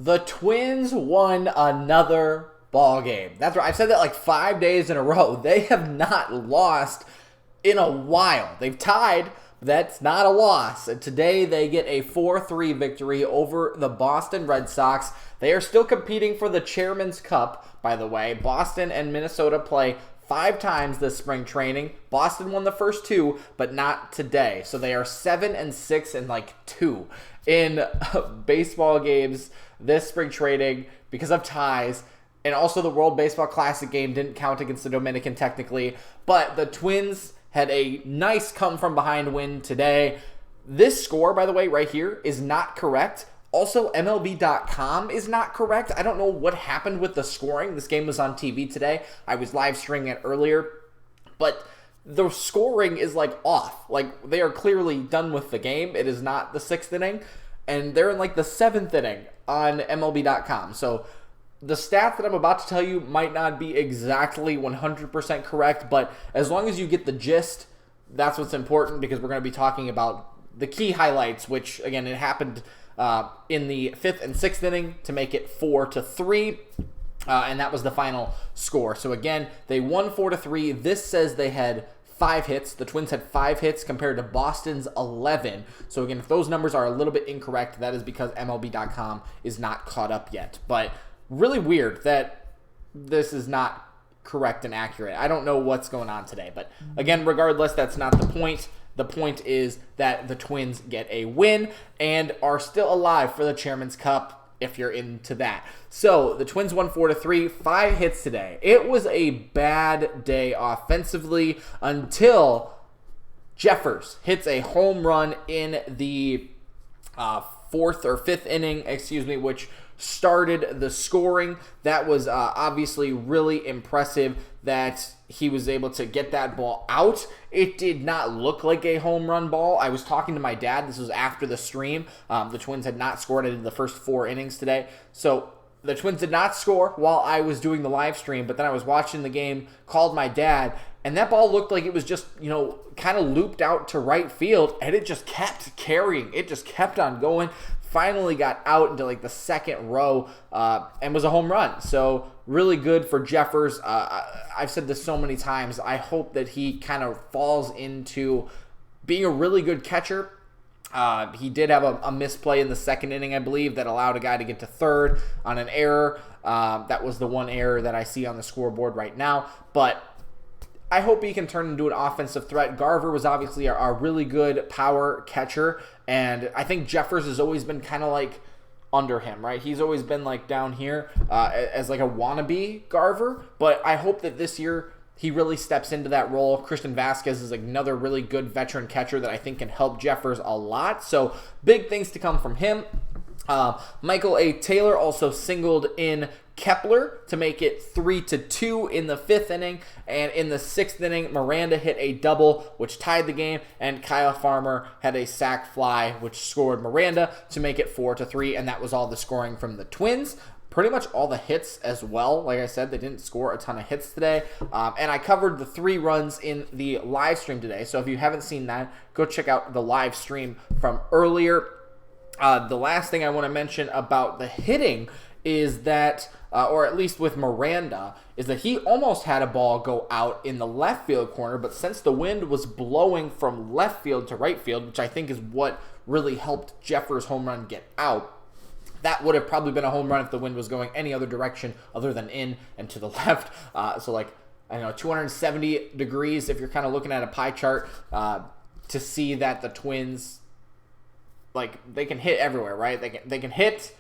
The Twins won another ball game. That's right. I've said that like 5 days in a row. They have not lost in a while. They've tied. That's not a loss. And today they get a 4-3 victory over the Boston Red Sox. They are still competing for the Chairman's Cup, by the way. Boston and Minnesota play 5 times this spring training. Boston won the first 2, but not today. So they are 7-6 and like 2 in baseball games this spring training because of ties. And also the World Baseball Classic game didn't count against the Dominican technically. But the Twins had a nice come-from-behind win today. This score, by the way, right here is not correct. Also, MLB.com is not correct. I don't know what happened with the scoring. This game was on TV today. I was live streaming it earlier. But the scoring is like off. Like they are clearly done with the game. It is not the 6th inning. And they're in like the 7th inning on MLB.com. So the stat that I'm about to tell you might not be exactly 100% correct, but as long as you get the gist, that's what's important because we're going to be talking about the key highlights, which, again, it happened in the 5th and 6th inning to make it 4-3, and that was the final score. So, again, they won 4-3. This says they had 5 hits. The Twins had 5 hits compared to Boston's 11. So, again, if those numbers are a little bit incorrect, that is because MLB.com is not caught up yet. But really weird that this is not correct and accurate. I don't know what's going on today. But again, regardless, that's not the point. The point is that the Twins get a win and are still alive for the Chairman's Cup if you're into that. So the Twins won 4-3, 5 hits today. It was a bad day offensively until Jeffers hits a home run in the 4th or 5th inning, which started the scoring. That was obviously really impressive that he was able to get that ball out. It did not look like a home run ball. I was talking to my dad. This was after the stream. The Twins had not scored in the first 4 innings today. So the Twins did not score while I was doing the live stream, but then I was watching the game, called my dad, and that ball looked like it was just, kind of looped out to right field, and it just kept carrying. It just kept on going. Finally got out into like the 2nd row and was a home run. So really good for Jeffers. I've said this so many times. I hope that he kind of falls into being a really good catcher. He did have a misplay in the 2nd inning, I believe, that allowed a guy to get to 3rd on an error. That was the one error that I see on the scoreboard right now. But I hope he can turn into an offensive threat. Garver was obviously a really good power catcher, and I think Jeffers has always been kind of like under him, right? He's always been like down here as like a wannabe Garver, but I hope that this year he really steps into that role. Christian Vasquez is another really good veteran catcher that I think can help Jeffers a lot, so big things to come from him. Michael A. Taylor also singled in Kepler to make it 3-2 in the 5th inning, and in the 6th inning, Miranda hit a double, which tied the game, and Kyle Farmer had a sac fly, which scored Miranda to make it 4-3, and that was all the scoring from the Twins. Pretty much all the hits as well. Like I said, they didn't score a ton of hits today, and I covered the 3 runs in the live stream today, so if you haven't seen that, go check out the live stream from earlier. The last thing I want to mention about the hitting is that, or at least with Miranda, is that he almost had a ball go out in the left field corner, but since the wind was blowing from left field to right field, which I think is what really helped Jeffers' home run get out, that would have probably been a home run if the wind was going any other direction other than in and to the left. So like, I don't know, 270 degrees if you're kind of looking at a pie chart to see that the Twins, like, they can hit everywhere, right? They can hit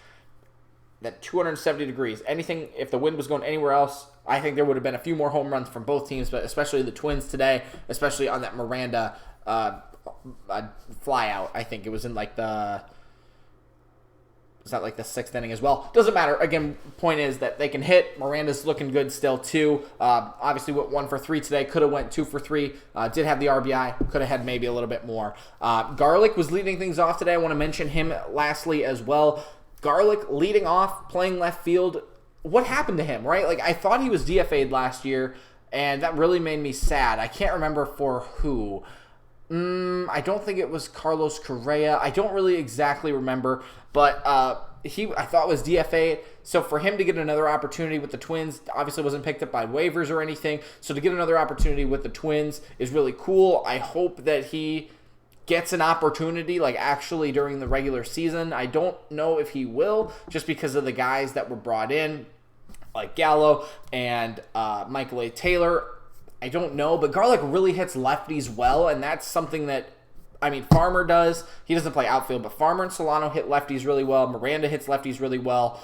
that 270 degrees. Anything, if the wind was going anywhere else, I think there would have been a few more home runs from both teams, but especially the Twins today, especially on that Miranda fly out. I think it was in like the... It's not like the 6th inning as well. Doesn't matter. Again, point is that they can hit. Miranda's looking good still, too. Obviously went 1 for 3 today. Could have went 2 for 3. Did have the RBI. Could have had maybe a little bit more. Garlick was leading things off today. I want to mention him lastly as well. Garlick leading off, playing left field. What happened to him, right? Like, I thought he was DFA'd last year, and that really made me sad. I can't remember for who. I don't think it was Carlos Correa. I don't really exactly remember, but I thought was DFA. So for him to get another opportunity with the Twins, obviously wasn't picked up by waivers or anything. So to get another opportunity with the Twins is really cool. I hope that he gets an opportunity like actually during the regular season. I don't know if he will, just because of the guys that were brought in, like Gallo and Michael A. Taylor. I don't know, but Garlick really hits lefties well, and that's something that, I mean, Farmer does. He doesn't play outfield, but Farmer and Solano hit lefties really well. Miranda hits lefties really well.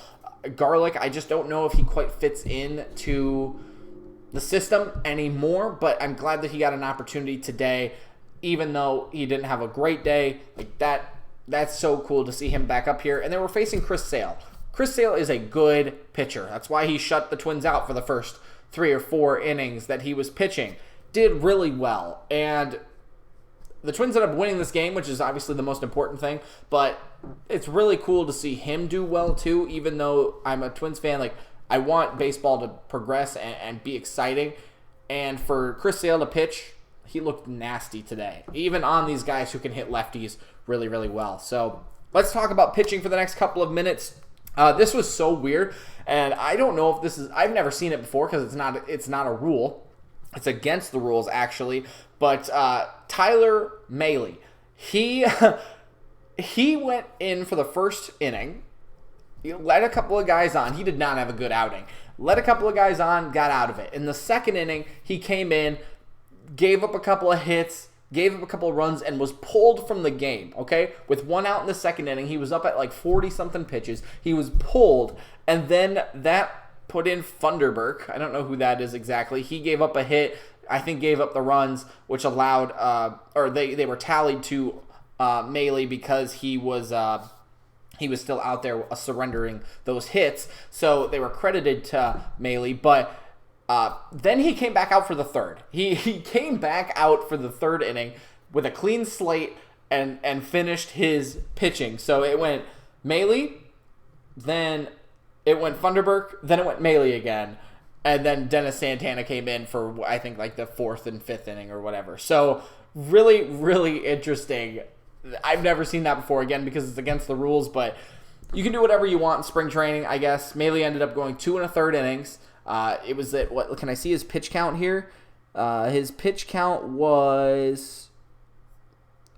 Garlick, I just don't know if he quite fits into the system anymore, but I'm glad that he got an opportunity today, even though he didn't have a great day. Like that's so cool to see him back up here. And then we're facing Chris Sale. Chris Sale is a good pitcher. That's why he shut the Twins out for the first 3 or 4 innings that he was pitching. Did really well. And the Twins ended up winning this game, which is obviously the most important thing. But it's really cool to see him do well, too, even though I'm a Twins fan. Like, I want baseball to progress and be exciting. And for Chris Sale to pitch, he looked nasty today, even on these guys who can hit lefties really, really well. So let's talk about pitching for the next couple of minutes. This was so weird, and I don't know if this is – I've never seen it before because it's not a rule. It's against the rules, actually. But Tyler Mahle, he went in for the first inning. He let a couple of guys on. He did not have a good outing. Let a couple of guys on, got out of it. In the second inning, he came in, gave up a couple of hits, gave up a couple of runs, and was pulled from the game, okay? With 1 out in the second inning, he was up at like 40-something pitches. He was pulled, and then that put in Funderburk. I don't know who that is exactly. He gave up a hit, I think gave up the runs, which allowed, or they were tallied to Mahle because he was still out there surrendering those hits. So they were credited to Mahle, but then he came back out for the third. He came back out for the third inning with a clean slate and finished his pitching. So it went Mahle, then it went Funderburk, then it went Mahle again, and then Dennis Santana came in for, I think, like the 4th and 5th inning or whatever. So really, really interesting. I've never seen that before, again, because it's against the rules, but you can do whatever you want in spring training, I guess. Mahle ended up going 2 1/3 innings. It was at, what can I see his pitch count here? His pitch count was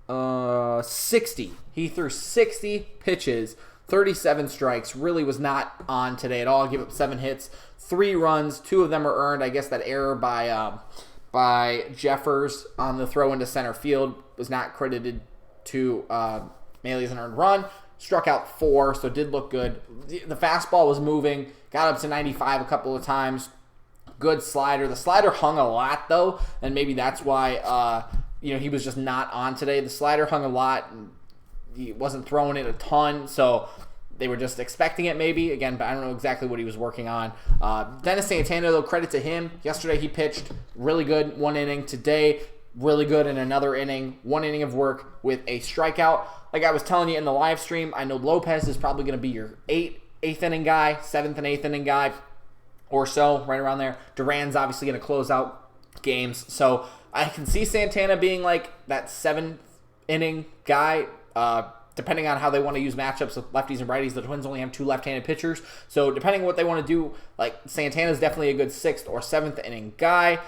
60. He threw 60 pitches, 37 strikes. Really was not on today at all. Gave up 7 hits, 3 runs. 2 of them are earned. I guess that error by Jeffers on the throw into center field was not credited to Mahle as an earned run. Struck out 4, so did look good. The fastball was moving. Got up to 95 a couple of times. Good slider. The slider hung a lot, though, and maybe that's why he was just not on today. The slider hung a lot, and he wasn't throwing it a ton, so they were just expecting it maybe. Again, but I don't know exactly what he was working on. Dennis Santana, though, credit to him. Yesterday he pitched really good, 1 inning. Today, really good in another inning. 1 inning of work with a strikeout. Like I was telling you in the live stream, I know Lopez is probably going to be your 8th inning guy, 7th and 8th inning guy or so, right around there. Duran's obviously going to close out games. So I can see Santana being like that 7th inning guy, depending on how they want to use matchups with lefties and righties. The Twins only have 2 left-handed pitchers. So depending on what they want to do, like Santana's definitely a good 6th or 7th inning guy.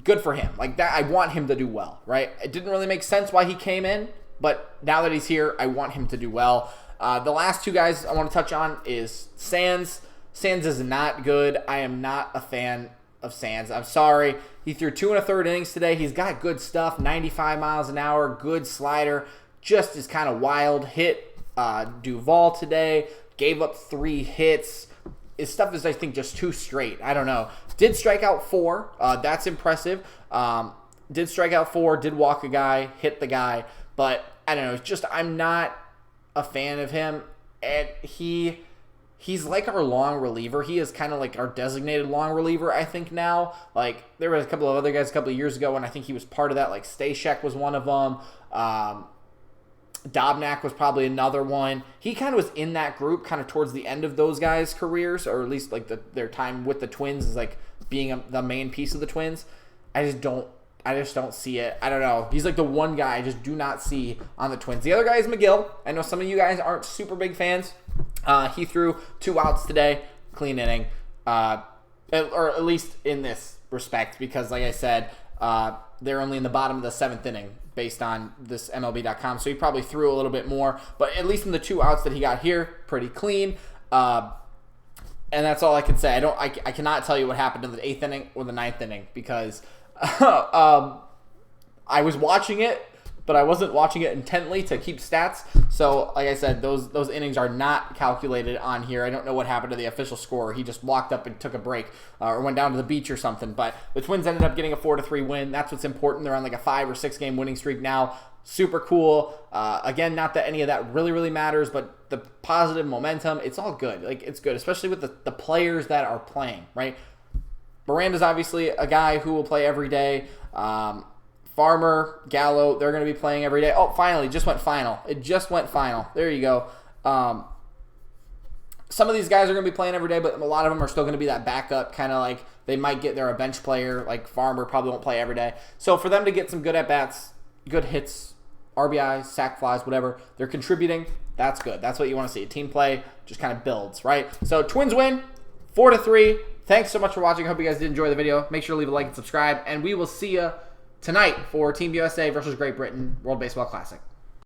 Good for him. Like that, I want him to do well, right? It didn't really make sense why he came in, but now that he's here, I want him to do well. The last 2 guys I want to touch on is Sands. Sands is not good. I am not a fan of Sands. I'm sorry. He threw 2 1/3 innings today. He's got good stuff, 95 miles an hour, good slider, just is kind of wild. Hit Duvall today, gave up 3 hits. His stuff is, I think, just too straight. I don't know. Did strike out 4. That's impressive. Did strike out 4, did walk a guy, hit the guy. But, I don't know. It's just, I'm not a fan of him. And he's like our long reliever. He is kind of like our designated long reliever, I think, now. Like, there were a couple of other guys a couple of years ago, and I think he was part of that. Like, Stashek was one of them. Dobnak was probably another one. He kind of was in that group kind of towards the end of those guys' careers, or at least like their time with the Twins is like being the main piece of the Twins. I I just don't see it. I don't know. He's like the one guy I just do not see on the Twins. The other guy is McGill. I know some of you guys aren't super big fans. He threw 2 outs today, clean inning, or at least in this respect, because like I said, they're only in the bottom of the 7th inning based on this MLB.com, so he probably threw a little bit more, but at least in the 2 outs that he got here, pretty clean. And that's all I can say. I cannot tell you what happened in the 8th inning or the 9th inning because I was watching it, but I wasn't watching it intently to keep stats. So, like I said, those innings are not calculated on here. I don't know what happened to the official score. He just walked up and took a break or went down to the beach or something. But the Twins ended up getting a 4-3 win. That's what's important. They're on like a 5 or 6 game winning streak now. Super cool. Again, not that any of that really matters, but the positive momentum, it's all good. Like, it's good, especially with the players that are playing, right? Miranda's obviously a guy who will play every day. Farmer, Gallo, they're going to be playing every day. Oh, finally, just went final. It just went final. There you go. Some of these guys are going to be playing every day, but a lot of them are still going to be that backup, kind of like they might get there a bench player, like Farmer probably won't play every day. So for them to get some good at-bats, good hits, RBIs, sac flies, whatever, they're contributing. That's good. That's what you want to see. Team play just kind of builds, right? So Twins win 4-3. Thanks so much for watching. I hope you guys did enjoy the video. Make sure to leave a like and subscribe, and we will see you tonight for Team USA versus Great Britain World Baseball Classic.